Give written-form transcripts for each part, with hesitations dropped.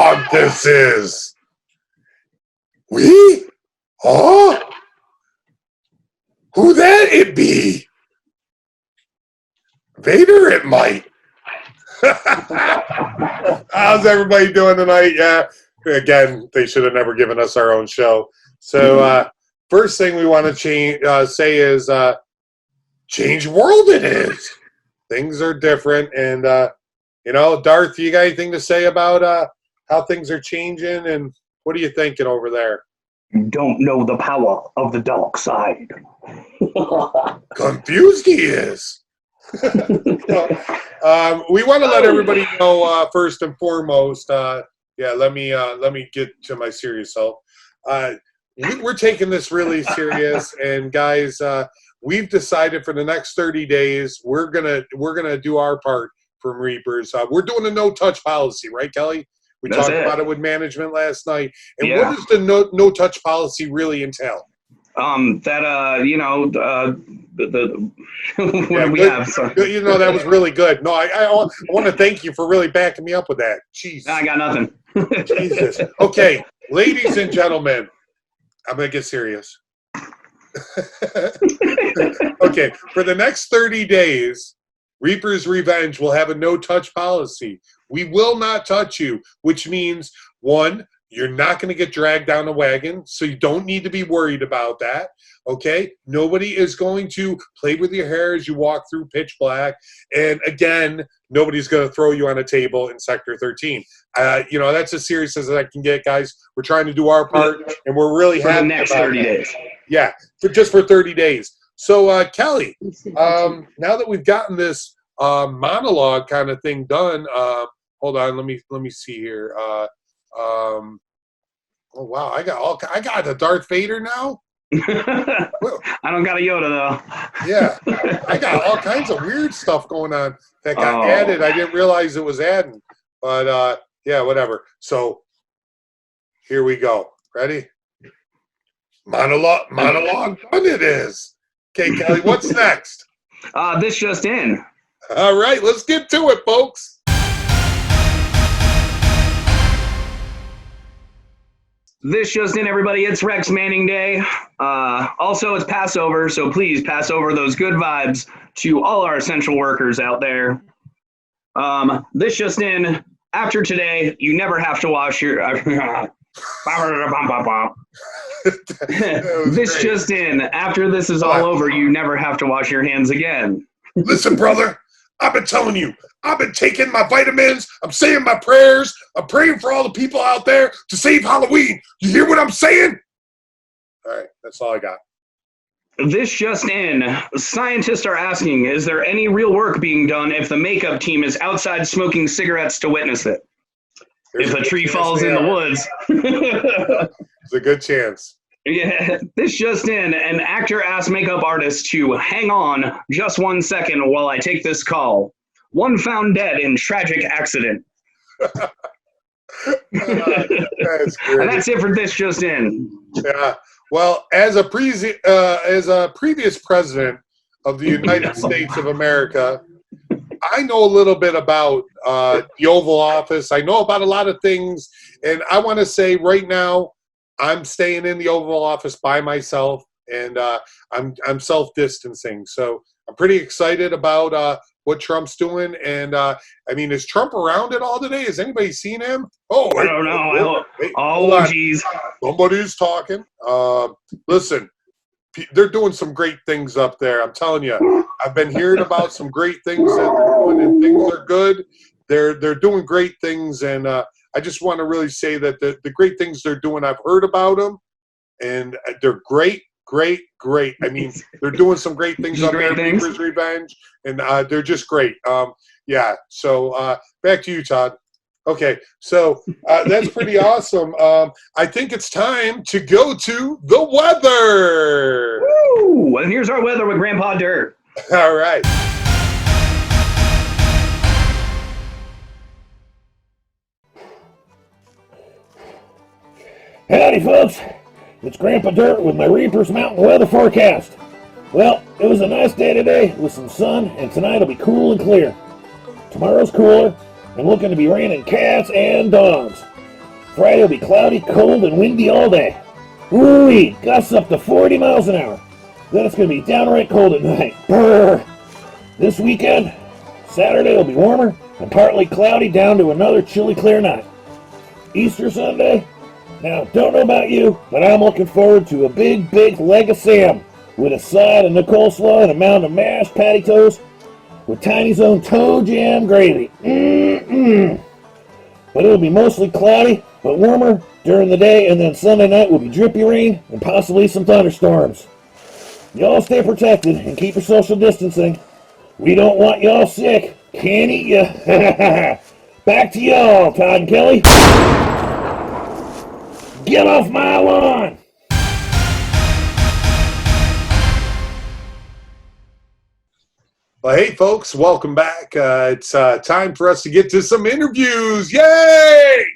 monologue this is. We? Oh? Who that it be? Vader it might. How's everybody doing tonight? Yeah. Again, they should have never given us our own show. So first thing we want to say is change world it is. Things are different. And, Darth, you got anything to say about how things are changing? And what are you thinking over there? You don't know the power of the dark side. Confused he is. We want to let everybody know first and foremost. Let me get to my serious self. We're taking this really serious, and guys, we've decided for the next 30 days we're gonna do our part from Reapers. We're doing a no-touch policy, right, Kelly? We talked about it with management last night. And what does the no-touch policy really entail? What do we have? So. That was really good. No, I want to thank you for really backing me up with that. Jeez. I got nothing. Jesus. Okay, ladies and gentlemen, I'm going to get serious. Okay, for the next 30 days, Reaper's Revenge will have a no-touch policy. We will not touch you, which means, one, you're not going to get dragged down a wagon, so you don't need to be worried about that, okay? Nobody is going to play with your hair as you walk through pitch black. And again, nobody's going to throw you on a table in Sector 13. That's as serious as I can get, guys. We're trying to do our part, and we're really happy for the next 30 days. Yeah, just for 30 days. So, Kelly, now that we've gotten this monologue kind of thing done, hold on, let me see here. Oh wow, I got a Darth Vader now. I don't got a Yoda though. Yeah, I got all kinds of weird stuff going on that got added. I didn't realize it was adding, but whatever. So here we go. Ready? Monologue done it is. Okay, Kelly, what's next? This just in. All right, let's get to it, folks. This just in, everybody. It's Rex Manning Day. Also, it's Passover, so please pass over those good vibes to all our essential workers out there. This just in, after today, you never have to wash your... This just in, after this is all over, you never have to wash your hands again. Listen, brother, I've been telling you, I've been taking my vitamins, I'm saying my prayers, I'm praying for all the people out there to save Halloween. You hear what I'm saying? All right, that's all I got. This just in, scientists are asking, is there any real work being done if the makeup team is outside smoking cigarettes to witness it? If a tree falls in the woods. It's a good chance. Yeah, this just in, an actor asked makeup artist to hang on just 1 second while I take this call. One found dead in tragic accident. That's great. And that's it for this just in. Yeah. Well, as a previous president of the United States of America, I know a little bit about the Oval Office. I know about a lot of things, and I want to say right now, I'm staying in the Oval Office by myself, and I'm self-distancing. So I'm pretty excited about what Trump's doing. And is Trump around at all today? Has anybody seen him? Oh, I don't know. Oh, geez. Somebody's talking. Listen, they're doing some great things up there. I'm telling you. I've been hearing about some great things that they're doing, and things are good. They're doing great things, and I just want to really say that the great things they're doing, I've heard about them, and they're great. I mean, they're doing some great things up there, Reaper's Revenge, and they're just great. So back to you, Todd. Okay, so that's pretty awesome. I think it's time to go to the weather. Woo! And here's our weather with Grandpa Dirt. All right. Howdy, folks. It's Grandpa Dirt with my Reapers Mountain weather forecast. Well, it was a nice day today with some sun, and tonight will be cool and clear. Tomorrow's cooler and looking to be raining cats and dogs. Friday will be cloudy, cold, and windy all day. Ooh-wee, gusts up to 40 miles an hour. Then it's going to be downright cold at night. Brr. This weekend, Saturday will be warmer and partly cloudy down to another chilly clear night. Easter Sunday? Now, don't know about you, but I'm looking forward to a big leg of Sam with a side of the coleslaw and a mound of mashed patty toast with Tiny's own toe jam gravy. But it'll be mostly cloudy, but warmer during the day, and then Sunday night will be drippy rain and possibly some thunderstorms. Y'all stay protected and keep your social distancing. We don't want y'all sick. Can't eat ya. Back to y'all, Todd and Kelly. Get off my lawn! Well, hey, folks, welcome back. It's time for us to get to some interviews. Yay!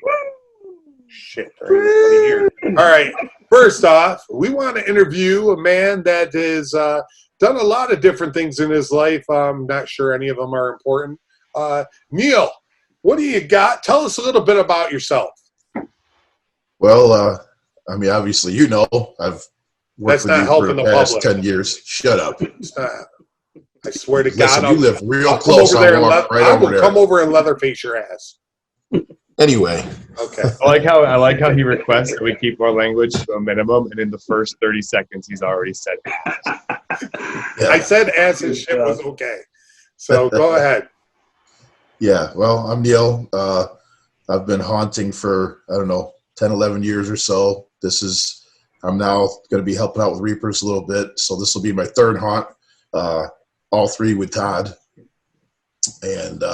Shit, there ain't nobody here. All right, first off, we want to interview a man that has done a lot of different things in his life. I'm not sure any of them are important. Neil, what do you got? Tell us a little bit about yourself. Well, I mean, obviously, you know, I've worked That's with not you for helping the the past public. 10 years. Shut up. I swear to Listen, God, you live real I'll close. come over there I'll and walk right I over will there. come over and leatherface your ass. Anyway, Okay. I like how he requests that we keep our language to a minimum, and in the first 30 seconds, he's already said it. yeah. I said ass and shit was okay. So go ahead. Yeah, well, I'm Neil. I've been haunting for, 10, 11 years or so. I'm now going to be helping out with Reapers a little bit. So this will be my third haunt, all three with Todd. And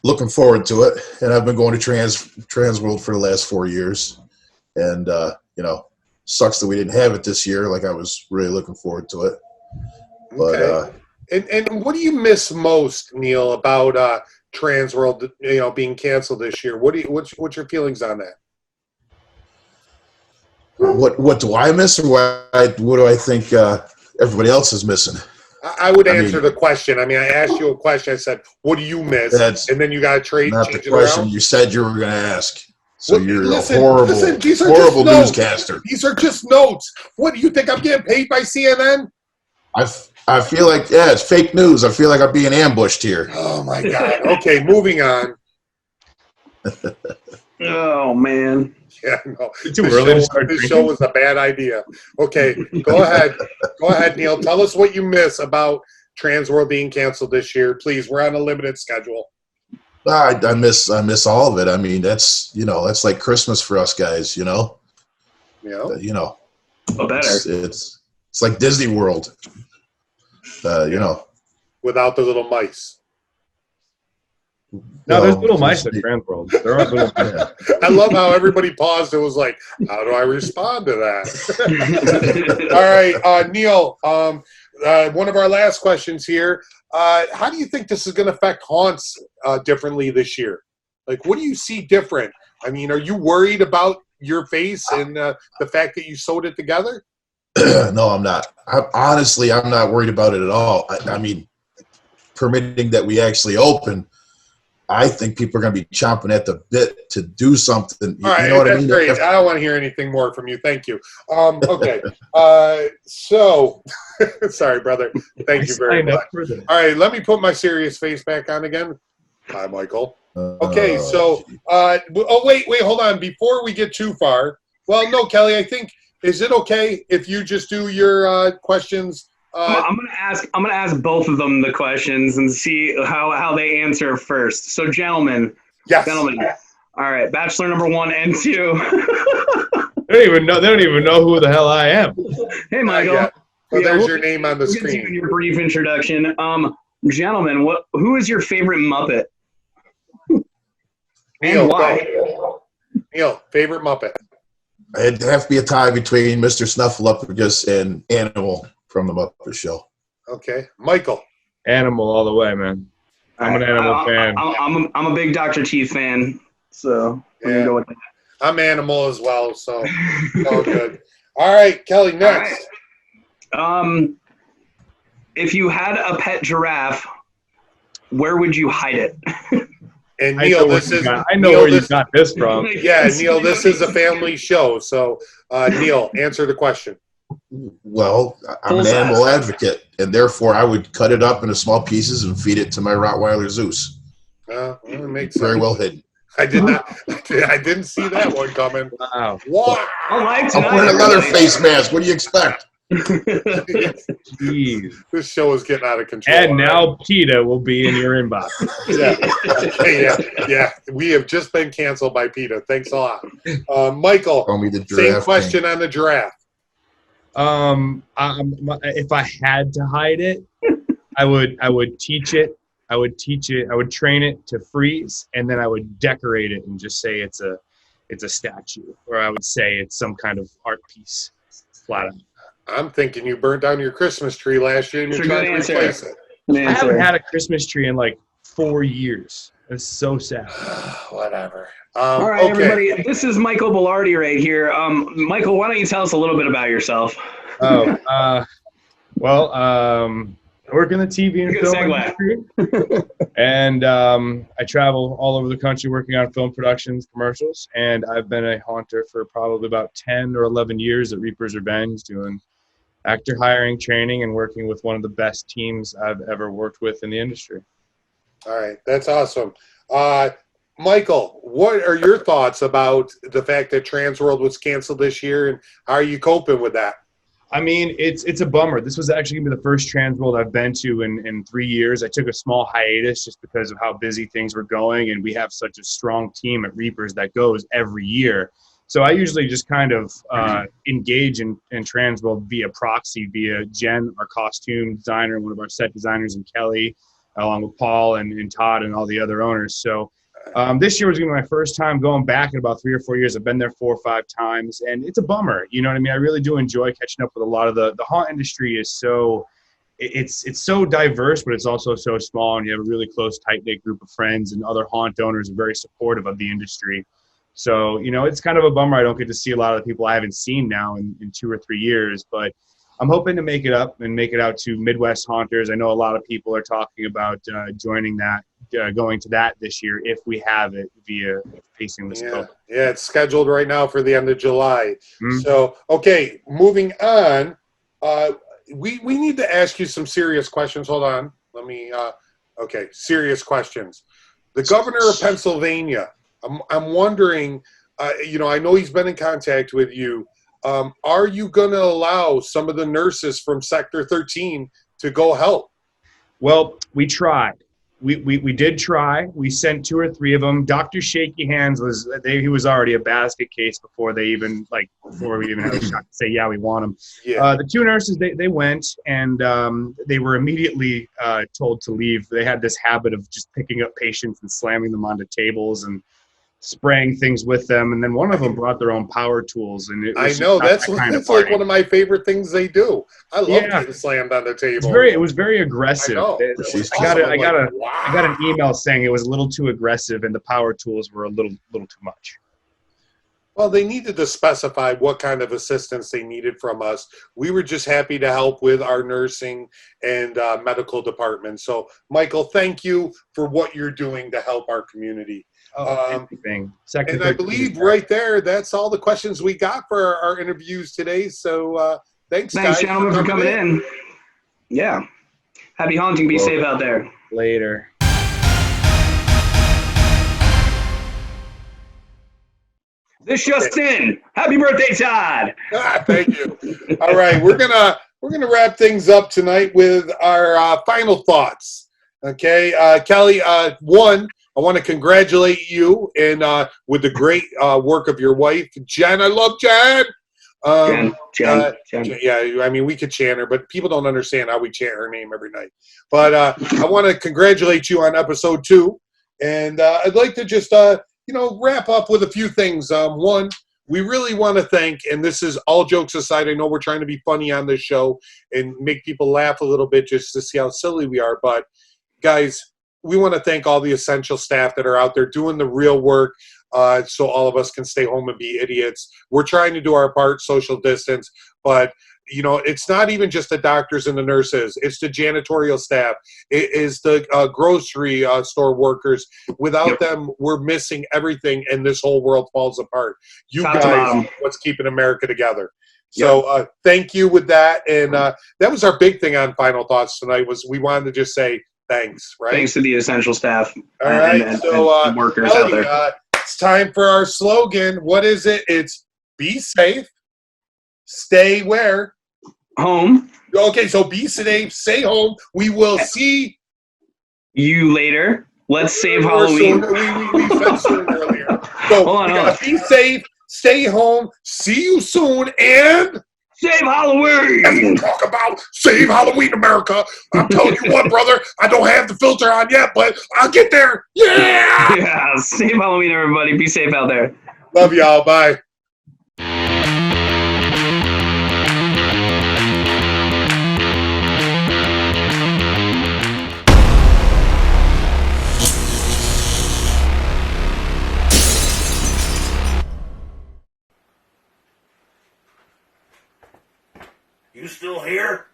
looking forward to it. And I've been going to Transworld for the last 4 years. And, sucks that we didn't have it this year. Like, I was really looking forward to it. But, Okay. And what do you miss most, Neil, about Transworld, being canceled this year? What's your feelings on that? what do I miss, or what do I think everybody else is missing? I would answer the question. I mean, I asked you a question. I said, what do you miss? That's and then you got to change not the it question around. you said you were going to ask. So Well, you're listen, a horrible these are just notes. newscaster. These are just notes. What do you think? I'm getting paid by CNN? I feel like, it's fake news. I feel like I'm being ambushed here. Oh, my God. Okay, moving on. Oh, man. Yeah, no. It's too early to start This drinking. show was a bad idea. Okay, go ahead. Go ahead, Neil. Tell us what you miss about Transworld being canceled this year. Please, we're on a limited schedule. I miss all of it. I mean, that's like Christmas for us guys. Yeah. Oh, better. It's like Disney World. Without the little mice. No, there's little mice at Transworld. There are little mice. I love how everybody paused and was like, how do I respond to that? All right, Neil, one of our last questions here. How do you think this is going to affect haunts differently this year? Like, what do you see different? I mean, are you worried about your face and the fact that you sewed it together? No, I'm not. Honestly, I'm not worried about it at all. I mean, permitting that we actually open, I think people are going to be chomping at the bit to do something. All right, you know what I mean? Great. I don't want to hear anything more from you. Thank you. Okay. So, sorry, brother. Thank you very much. All right, let me put my serious face back on again. Hi, Michael. Okay, so, wait, hold on. Before we get too far, well, no, Kelly, I think, is it okay if you just do your questions? I'm gonna ask both of them the questions and see how they answer first. So, gentlemen. Yes. All right, Bachelor number 1 and 2. They don't even know who the hell I am. Hey, Michael. Well, there's your name on the We'll get to you in screen. your brief introduction. Gentlemen, who is your favorite Muppet? Neil, And why? go. Neil, favorite Muppet? It'd have to be a tie between Mr. Snuffleupagus and Animal from the Muppet Show. Okay. Michael. Animal all the way, man. I'm an Animal fan. I'm a big Dr. Teeth fan, so we're gonna go with that. I'm Animal as well, so all good. All right, Kelly, next. All right. If you had a pet giraffe, where would you hide it? And I Neil, know where this you is got, I know Neil, where you this, got this from. yeah, Neil, this is a family show. So, Neil, answer the question. Well, I'm Full an size. animal advocate, and therefore I would cut it up into small pieces and feed it to my Rottweiler Zeus. Well, it makes sense. Very well hidden. I did not. I didn't see that one coming. Wow. Wow. All right, I'm tonight, wearing a leather everybody. face mask. What do you expect? Jeez. This show is getting out of control. And now PETA will be in your inbox. Yeah. We have just been canceled by PETA. Thanks a lot. Michael, Call me the same giraffe question on the giraffe. If I had to hide it, I would teach it. I would train it to freeze, and then I would decorate it and just say it's a statue, or I would say it's some kind of art piece, flat out. I'm thinking you burnt down your Christmas tree last year and you're That's a trying good to answer. replace it. I haven't had a Christmas tree in like 4 years. It's so sad. Whatever. All right, okay. everybody. This is Michael Bellardi right here. Michael, why don't you tell us a little bit about yourself? I work in the TV and Good film segue. industry, and I travel all over the country working on film productions, commercials, and I've been a haunter for probably about 10 or 11 years at Reaper's Revenge, doing actor hiring, training, and working with one of the best teams I've ever worked with in the industry. All right. That's awesome. Michael, what are your thoughts about the fact that Trans World was canceled this year, and how are you coping with that? I mean, it's a bummer. This was actually going to be the first Trans World I've been to in 3 years. I took a small hiatus just because of how busy things were going, and we have such a strong team at Reapers that goes every year. So I usually just kind of engage in Trans World via proxy, via Jen, our costume designer, one of our set designers, and Kelly, along with Paul and Todd and all the other owners. So this year was going to be my first time going back in about 3 or 4 years. I've been there 4 or 5 times, and it's a bummer. You know what I mean? I really do enjoy catching up with a lot of the haunt industry is so it's so diverse, but it's also so small, and you have a really close, tight-knit group of friends, and other haunt owners are very supportive of the industry. So, you know, it's kind of a bummer I don't get to see a lot of the people I haven't seen now in 2 or 3 years, but I'm hoping to make it up and make it out to Midwest Haunters. I know a lot of people are talking about joining that, going to that this year if we have it via facing this COVID. Yeah, it's scheduled right now for the end of July. Mm-hmm. So, okay, moving on. We need to ask you some serious questions. Hold on. Let me, serious questions. The governor of Pennsylvania, I'm wondering, I know he's been in contact with you. Are you going to allow some of the nurses from Sector 13 to go help? Well, we tried. We did try. We sent 2 or 3 of them. Dr. Shaky Hands he was already a basket case before we even had a shot to say, yeah, we want him. Yeah. The 2 nurses, they went, and they were immediately told to leave. They had this habit of just picking up patients and slamming them onto tables and spraying things with them, and then one of them brought their own power tools, and I know that's like one of my favorite things they do. I love getting slammed on the table. It was very aggressive. I know. I got an email saying it was a little too aggressive, and the power tools were a little too much. Well, they needed to specify what kind of assistance they needed from us. We were just happy to help with our nursing and medical department. So, Michael, thank you for what you're doing to help our community. And I believe right there, that's all the questions we got for our interviews today. So thanks guys, gentlemen, for coming in. Yeah. Happy haunting. Be safe out there. Later. This just in. Happy birthday, Todd. Thank you. All right, we're gonna wrap things up tonight with our final thoughts. Okay, Kelly. One, I want to congratulate you and with the great work of your wife, Jen. I love Jen. Jen. Yeah, I mean, we could chant her, but people don't understand how we chant her name every night. But I want to congratulate you on episode 2, and I'd like to just wrap up with a few things. One, we really want to thank, and this is all jokes aside, I know we're trying to be funny on this show and make people laugh a little bit just to see how silly we are, but guys, we want to thank all the essential staff that are out there doing the real work. so all of us can stay home and be idiots. We're trying to do our part, social distance, but it's not even just the doctors and the nurses. It's the janitorial staff. It is the grocery store workers. Without them, we're missing everything, and this whole world falls apart. You Top to guys bottom. are what's keeping America together. So thank you with that. And that was our big thing on Final Thoughts tonight, was we wanted to just say thanks, right? Thanks to the essential staff All right. and workers out Ellie, there. it's time for our slogan. What is it? It's be safe, stay where? Home. Okay, so be safe, stay home. We will see You later. Let's save or Halloween. soon. We said soon earlier. So Hold on. be safe, stay home, see you soon, and Save Halloween! as we talk about Save Halloween America. I'm telling you what, brother, I don't have the filter on yet, but I'll get there. Yeah! Yeah, save Halloween, everybody. Be safe out there. Love y'all. Bye. You still here?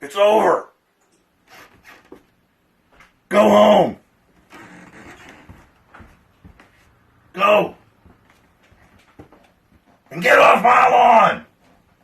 It's over. Go home. Go. And get off my lawn.